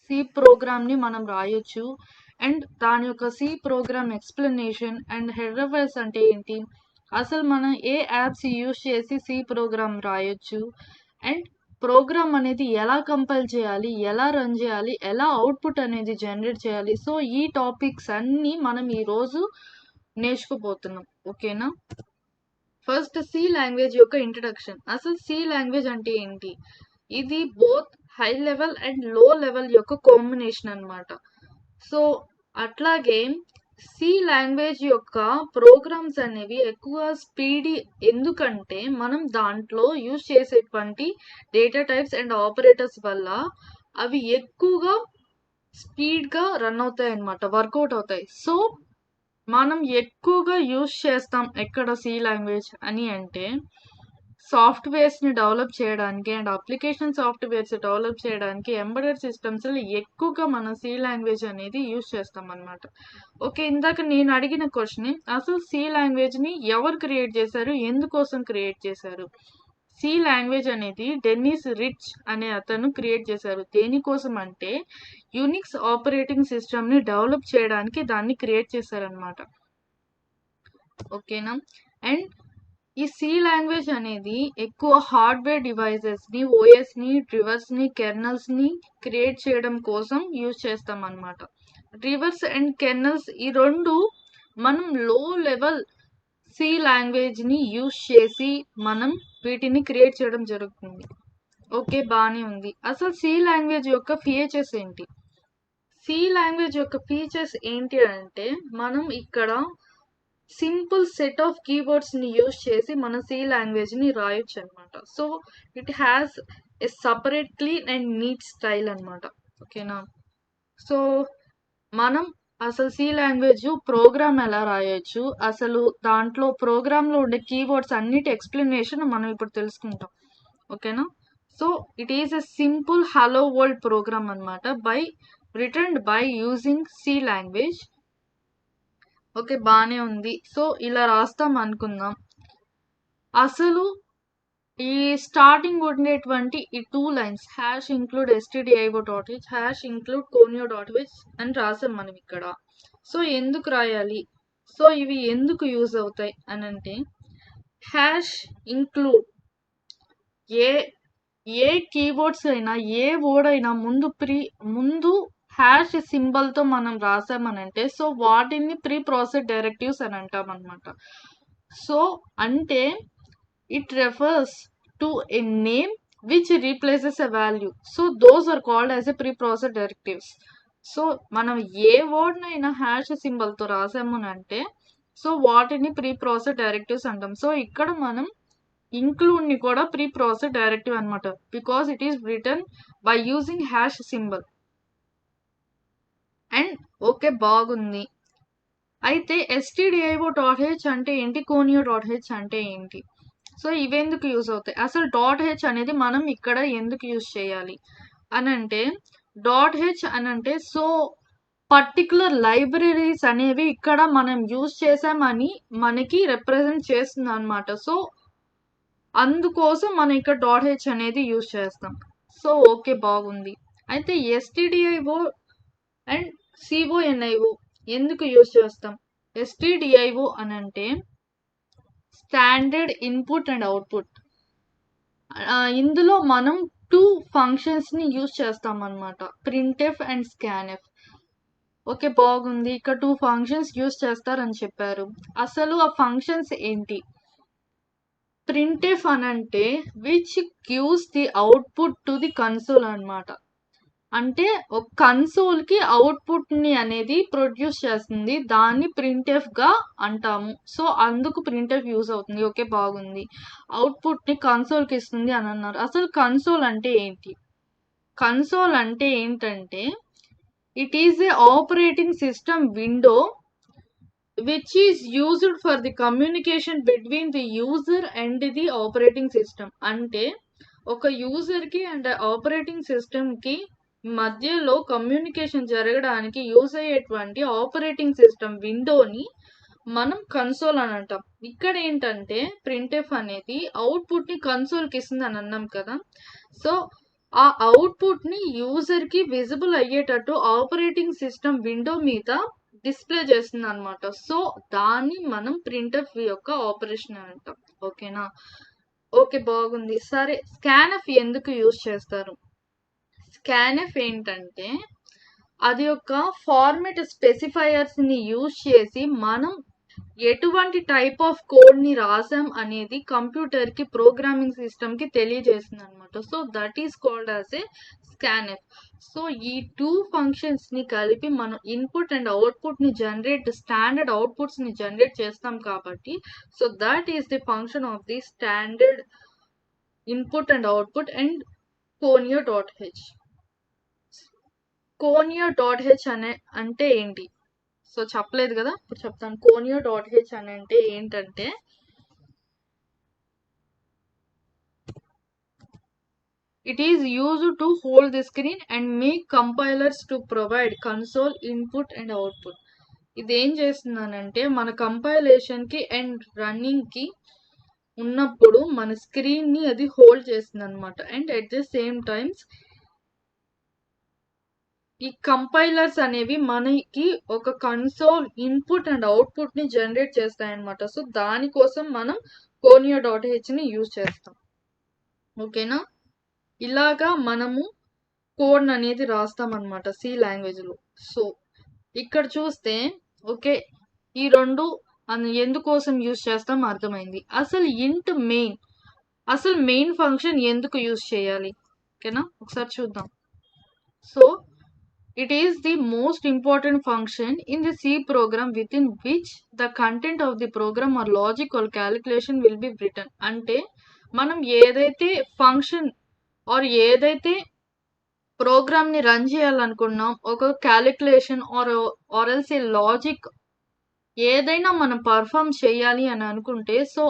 C ప్రోగ్రామ్ని మనం రాయొచ్చు. అండ్ దాని యొక్క C program explanation and headers అంటే ఏంటి, అసలు మనం ఏ యాప్స్ యూజ్ చేసి సి ప్రోగ్రామ్ రాయొచ్చు, అండ్ ప్రోగ్రామ్ అనేది ఎలా కంపైల్ చేయాలి, ఎలా రన్ చేయాలి, ఎలా అవుట్పుట్ అనేది జనరేట్ చేయాలి. సో ఈ టాపిక్స్ అన్నీ మనం ఈరోజు నేర్చుకోబోతున్నాం. ఓకేనా? ఫస్ట్ సి లాంగ్వేజ్ యొక్క ఇంట్రడక్షన్. అసలు సి లాంగ్వేజ్ అంటే ఏంటి? ఇది బోత్ హై లెవెల్ అండ్ లో లెవెల్ యొక్క కాంబినేషన్ అన్నమాట. సో అట్లాగే సి లాంగ్వేజ్ యొక్క ప్రోగ్రామ్స్ అనేవి ఎక్కువ స్పీడీ, ఎందుకంటే మనం దాంట్లో యూజ్ చేసేటువంటి డేటా టైప్స్ అండ్ ఆపరేటర్స్ వల్ల అవి ఎక్కువగా స్పీడ్గా రన్ అవుతాయి అన్నమాట, వర్కౌట్ అవుతాయి. సో మనం ఎక్కువగా యూజ్ చేస్తాం ఎక్కడ సి లాంగ్వేజ్ అని అంటే సాఫ్ట్వేర్స్ని డెవలప్ చేయడానికి అండ్ అప్లికేషన్ సాఫ్ట్వేర్స్ డెవలప్ చేయడానికి ఎంబెడెడ్ సిస్టమ్స్లో ఎక్కువగా మనం సి లాంగ్వేజ్ అనేది యూజ్ చేస్తాం అనమాట. ఓకే, ఇందాక నేను అడిగిన క్వశ్చన్, అసలు సి లాంగ్వేజ్ని ఎవరు క్రియేట్ చేశారు, ఎందుకోసం క్రియేట్ చేశారు? సి లాంగ్వేజ్ అనేది డెన్నిస్ రిచ్ అనే అతను క్రియేట్ చేశారు. దేనికోసం అంటే యూనిక్స్ ఆపరేటింగ్ సిస్టమ్ని డెవలప్ చేయడానికి దాన్ని క్రియేట్ చేశారనమాట. ఓకేనా? అండ్ ఈ సి లాంగ్వేజ్ అనేది ఎక్కువ హార్డ్వేర్ డివైజెస్ని, ఓఎస్ని, డ్రివర్స్ని, కెర్నల్స్ని క్రియేట్ చేయడం కోసం యూజ్ చేస్తాం అన్నమాట. డ్రివర్స్ అండ్ కెర్నల్స్ ఈ రెండు మనం లో లెవెల్ సి లాంగ్వేజ్ని యూజ్ చేసి మనం వీటిని క్రియేట్ చేయడం జరుగుతుంది. ఓకే, బాగానే ఉంది. అసలు సి లాంగ్వేజ్ యొక్క ఫీచర్స్ ఏంటి? సి లాంగ్వేజ్ యొక్క ఫీచర్స్ ఏంటి అంటే మనం ఇక్కడ సింపుల్ సెట్ ఆఫ్ కీవర్డ్స్ని యూజ్ చేసి మన సి లాంగ్వేజ్ని రాయొచ్చు అనమాట. So it has a separate clean and neat style అనమాట. ఓకేనా? సో మనం అసలు సి లాంగ్వేజ్ ప్రోగ్రామ్ ఎలా రాయొచ్చు, అసలు దాంట్లో ప్రోగ్రాంలో ఉండే కీవర్డ్స్ అన్నిటి ఎక్స్ప్లెనేషన్ మనం ఇప్పుడు తెలుసుకుంటాం. ఓకేనా? So it is a simple hello world program అనమాట, returned by using C language. Okay, బాగానే ఉంది. సో ఇలా రాస్తాం అనుకుందాం. అసలు ఈ స్టార్టింగ్ ఉండేటువంటి ఈ 2 lines hash include stdio.h hash include conio.h అని రాసాం మనం ఇక్కడ. సో ఎందుకు రాయాలి, సో ఇవి ఎందుకు యూజ్ అవుతాయి అని అంటే, హ్యాష్ ఇంక్లూడ్ ఏ కీవర్డ్స్ అయినా, ఏ వర్డ్ అయినా ముందు హ్యాష్ సింబల్తో మనం రాసామనంటే సో వాటిని ప్రీ ప్రాసెస్ డైరెక్టివ్స్ అని అంటాం అనమాట. సో అంటే it refers to a name which replaces a value. So those are called as a pre process directives. So మనం ఏ వర్డ్నైనా హ్యాష్ సింబల్తో రాసామనంటే సో వాటిని ప్రీ ప్రాసెస్ డైరెక్టివ్స్ అంటాం. సో ఇక్కడ మనం ఇంక్లూడ్ని కూడా ప్రీ ప్రాసెస్ డైరెక్టివ్ అనమాట, because it is written by using hash symbol. And okay, బాగుంది. అయితే stdio.h అంటే ఏంటి, conio.h అంటే ఏంటి, సో ఇవెందుకు యూజ్ అవుతాయి, అసలు .h అనేది మనం ఇక్కడ ఎందుకు యూజ్ చేయాలి అని అంటే, .h అని అంటే సో పర్టికులర్ లైబ్రరీస్ అనేవి ఇక్కడ మనం యూజ్ చేసామని మనకి రిప్రజెంట్ చేస్తుంది అనమాట. సో అందుకోసం మనం ఇక్కడ .h అనేది యూజ్ చేస్తాం. సో ఓకే, బాగుంది. అయితే stdio అండ్ conio ఎందుకు యూజ్ చేస్తాం? stdio అని అంటే స్టాండర్డ్ ఇన్పుట్ అండ్ అవుట్పుట్. ఇందులో మనం 2 ఫంక్షన్స్ని యూజ్ చేస్తాం అనమాట, ప్రింట్ఎఫ్ అండ్ స్కాన్ఎఫ్. ఓకే, బాగుంది. ఇక్కడ 2 ఫంక్షన్స్ యూజ్ చేస్తారని చెప్పారు. అసలు ఆ ఫంక్షన్స్ ఏంటి? ప్రింట్ఎఫ్ అని అంటే which gives the output to the console అనమాట. అంటే ఒక కన్సోల్కి అవుట్పుట్ని అనేది ప్రొడ్యూస్ చేస్తుంది, దాన్ని ప్రింట్ఎఫ్గా అంటాము. సో అందుకు ప్రింట్ఎఫ్ యూజ్ అవుతుంది. ఓకే, బాగుంది. అవుట్పుట్ని కన్సోల్కి ఇస్తుంది అని అన్నారు. అసలు కన్సోల్ అంటే ఏంటి? కన్సోల్ అంటే ఏంటంటే it is a operating system window which is used for the communication between the user and the operating system. అంటే ఒక యూజర్కి అండ్ ఆపరేటింగ్ సిస్టమ్కి మధ్యలో కమ్యూనికేషన్ జరగడానికి యూజ్ అయ్యేటువంటి ఆపరేటింగ్ సిస్టమ్ విండోని మనం కన్సోల్ అని అంటాం. ఇక్కడ ఏంటంటే ప్రింట్ఎఫ్ అనేది అవుట్పుట్ని కన్సోల్కి ఇస్తుంది అని అన్నాం కదా. సో ఆ అవుట్పుట్ని యూజర్కి విజిబుల్ అయ్యేటట్టు ఆపరేటింగ్ సిస్టమ్ విండో మీద డిస్ప్లే చేస్తుంది అనమాట. సో దాన్ని మనం ప్రింట్ఎఫ్ యొక్క ఆపరేషన్ అంటాం. ఓకేనా? ఓకే, బాగుంది. సరే, స్కాన్ఎఫ్ ఎందుకు యూజ్ చేస్తారు? స్కాన్ఎఫ్ ఏంటంటే అది యొక్క ఫార్మెట్ స్పెసిఫైయర్స్ ని యూజ్ చేసి మనం ఎటువంటి టైప్ ఆఫ్ కోడ్ ని రాసాం అనేది కంప్యూటర్ కి ప్రోగ్రామింగ్ సిస్టమ్ కి తెలియజేస్తుంది అనమాట. So that is called as a scanf. So ఈ టూ ఫంక్షన్స్ ని కలిపి మనం ఇన్పుట్ అండ్ అవుట్పుట్ ని స్టాండర్డ్ అవుట్పుట్స్ ని జనరేట్ చేస్తాం కాబట్టి so that is the function of the standard input and output and conio.h. conio.h అంటే ఏంటి? సో చెప్పలేదు కదా, ఇప్పుడు చెప్తాను. conio.h అని అంటే ఏంటంటే it is used to hold the screen and make compilers to provide console input and output. ఇది ఏం చేస్తున్నానంటే మన కంపైలేషన్ కి అండ్ రన్నింగ్ కి ఉన్నప్పుడు మన స్క్రీన్ ని అది హోల్డ్ చేస్తుంది అనమాట. And at the same times ఈ కంపైలర్స్ అనేవి మనకి ఒక కన్సోల్ ఇన్పుట్ అండ్ అవుట్పుట్ ని జనరేట్ చేస్తాయన్నమాట. సో దానికోసం మనం conio.h ని యూజ్ చేస్తాం. ఓకేనా? ఇలాగా మనము కోడ్ అనేది రాస్తాం అనమాట సి లాంగ్వేజ్ లో. సో ఇక్కడ చూస్తే ఓకే, ఈ రెండు ఎందుకోసం యూజ్ చేస్తాం అర్థమైంది. అసలు మెయిన్ ఫంక్షన్ ఎందుకు యూజ్ చేయాలి? ఓకేనా, ఒకసారి చూద్దాం. So it is the most important function in the C program within which the content of the program or logic or calculation will be written. అంటే మనం ఏదైతే ఫంక్షన్ ఆర్ ఏదైతే ప్రోగ్రామ్ ని రన్ చేయాలనుకున్నాం, ఒక calculation or else A logic ఏదైనా మనం perform చేయాలి అని అనుకుంటే సో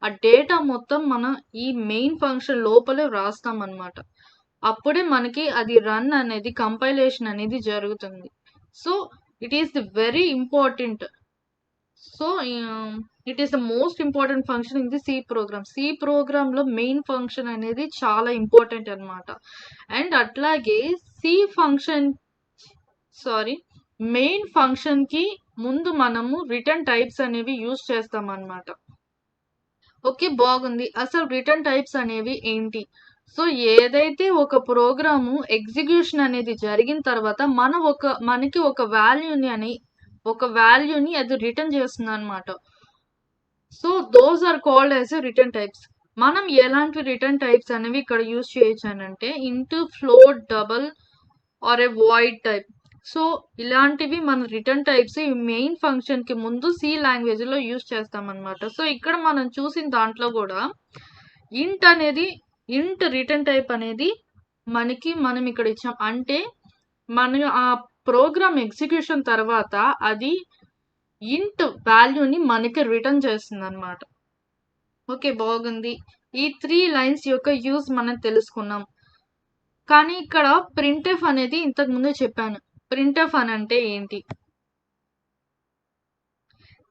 ఆ డేటా మొత్తం మనం ఈ మెయిన్ ఫంక్షన్ లోపలే రాస్తాం అన్నమాట. అప్పుడే మనకి అది రన్ అనేది కంపైలేషన్ అనేది జరుగుతుంది. So it is the very important. So it is the most important function in the C program. C program లో మెయిన్ ఫంక్షన్ అనేది చాలా ఇంపార్టెంట్ అనమాట. అండ్ అట్లాగే మెయిన్ ఫంక్షన్ కి ముందు మనము రిటర్న్ టైప్స్ అనేవి యూజ్ చేస్తాం అన్నమాట. ఓకే, బాగుంది. అసలు రిటర్న్ టైప్స్ అనేవి ఏంటి? సో ఏదైతే ఒక ప్రోగ్రాము ఎగ్జిక్యూషన్ అనేది జరిగిన తర్వాత మనకి ఒక వాల్యూని అది రిటర్న్ చేస్తుంది అనమాట. So those are called as return types. మనం ఎలాంటి రిటర్న్ టైప్స్ అనేవి ఇక్కడ యూజ్ చేయొచ్చు అని అంటే int, float, double or a void type. So ఇలాంటివి మన రిటర్న్ టైప్స్ ఈ మెయిన్ ఫంక్షన్ కి ముందు సి లాంగ్వేజ్ లో యూజ్ చేస్తాం అనమాట. సో ఇక్కడ మనం చూసిన దాంట్లో కూడా ఇంట్ రిటర్న్ టైప్ అనేది మనం ఇక్కడ ఇచ్చాం. అంటే మన ఆ ప్రోగ్రామ్ ఎగ్జిక్యూషన్ తర్వాత అది ఇంట్ వాల్యూని మనకి రిటర్న్ చేస్తుంది అనమాట. ఓకే, బాగుంది. ఈ 3 లైన్స్ యొక్క యూజ్ మనం తెలుసుకున్నాం. కానీ ఇక్కడ ప్రింట్ఎఫ్ అనేది ఇంతకు ముందే చెప్పాను. ప్రింట్ఎఫ్ అని అంటే ఏంటి?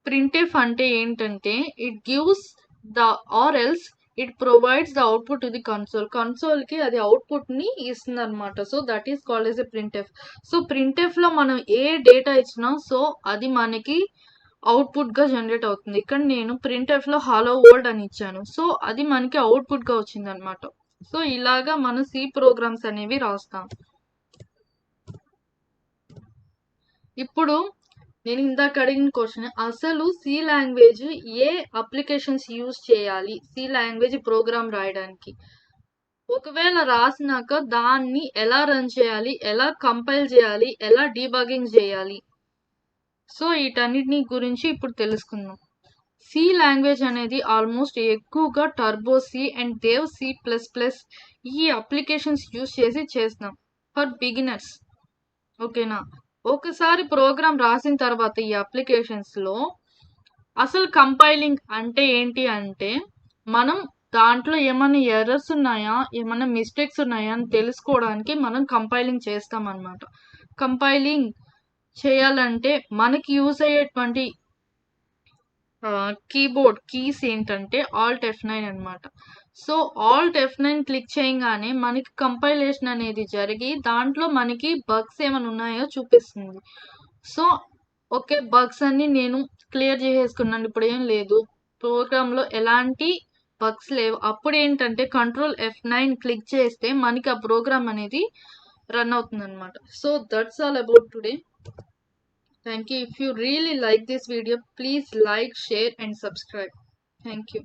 ప్రింట్ఎఫ్ అంటే ఏంటంటే it gives the or else it provides the output to the console కి అది అవుట్పుట్ ని ఇస్తుంది అనమాట. So that is called as a printf. So printf లో మనం ఏ డేటా ఇచ్చినా సో అది మనకి అవుట్పుట్ గా జనరేట్ అవుతుంది. ఇక్కడ నేను ప్రింట్ఎఫ్ లో హలో వరల్డ్ అని ఇచ్చాను. సో అది మనకి అవుట్పుట్ గా వచ్చింది అనమాట. సో ఇలాగా మనం సి ప్రోగ్రామ్స్ అనేవి రాస్తాం. ఇప్పుడు నేను ఇందాక అడిగిన క్వశ్చన్, అసలు సి లాంగ్వేజ్ ఏ అప్లికేషన్స్ యూజ్ చేయాలి సి లాంగ్వేజ్ ప్రోగ్రామ్ రాయడానికి? ఒకవేళ రాసినాక దాన్ని ఎలా రన్ చేయాలి, ఎలా కంపైల్ చేయాలి, ఎలా డీబగ్గింగ్ చేయాలి? సో వీటన్నిటిని గురించి ఇప్పుడు తెలుసుకుందాం. సి లాంగ్వేజ్ అనేది ఆల్మోస్ట్ ఎక్కువగా Turbo C and Dev C++ ఈ అప్లికేషన్స్ యూజ్ చేసి చేస్తాం ఫర్ బిగినర్స్. ఓకేనా? ఒకసారి ప్రోగ్రామ్ రాసిన తర్వాత ఈ అప్లికేషన్స్ లో అసలు కంపైలింగ్ అంటే ఏంటి అంటే మనం దాంట్లో ఏమైనా ఎర్రర్స్ ఉన్నాయా, ఏమైనా మిస్టేక్స్ ఉన్నాయా అని తెలుసుకోవడానికి మనం కంపైలింగ్ చేస్తాం అన్నమాట. కంపైలింగ్ చేయాలంటే మనకి యూజ్ అయ్యేటువంటి కీబోర్డ్ కీస్ ఏంటంటే Alt F9 అన్నమాట. సో ఆల్ట్ F9 క్లిక్ చేయంగానే మనకి కంపైలేషన్ అనేది జరిగి దాంట్లో మనకి బగ్స్ ఏమైనా ఉన్నాయో చూపిస్తుంది. సో ఓకే, బగ్స్ అన్ని నేను క్లియర్ చేసేసుకున్నాను. ఇప్పుడు ఏం లేదు, ప్రోగ్రామ్లో ఎలాంటి బగ్స్ లేవు. అప్పుడు ఏంటంటే కంట్రోల్ F9 క్లిక్ చేస్తే మనకి ఆ ప్రోగ్రామ్ అనేది రన్ అవుతుంది అనమాట. So that's all about today. Thank you. If you really like this video, please like, share and subscribe. Thank you.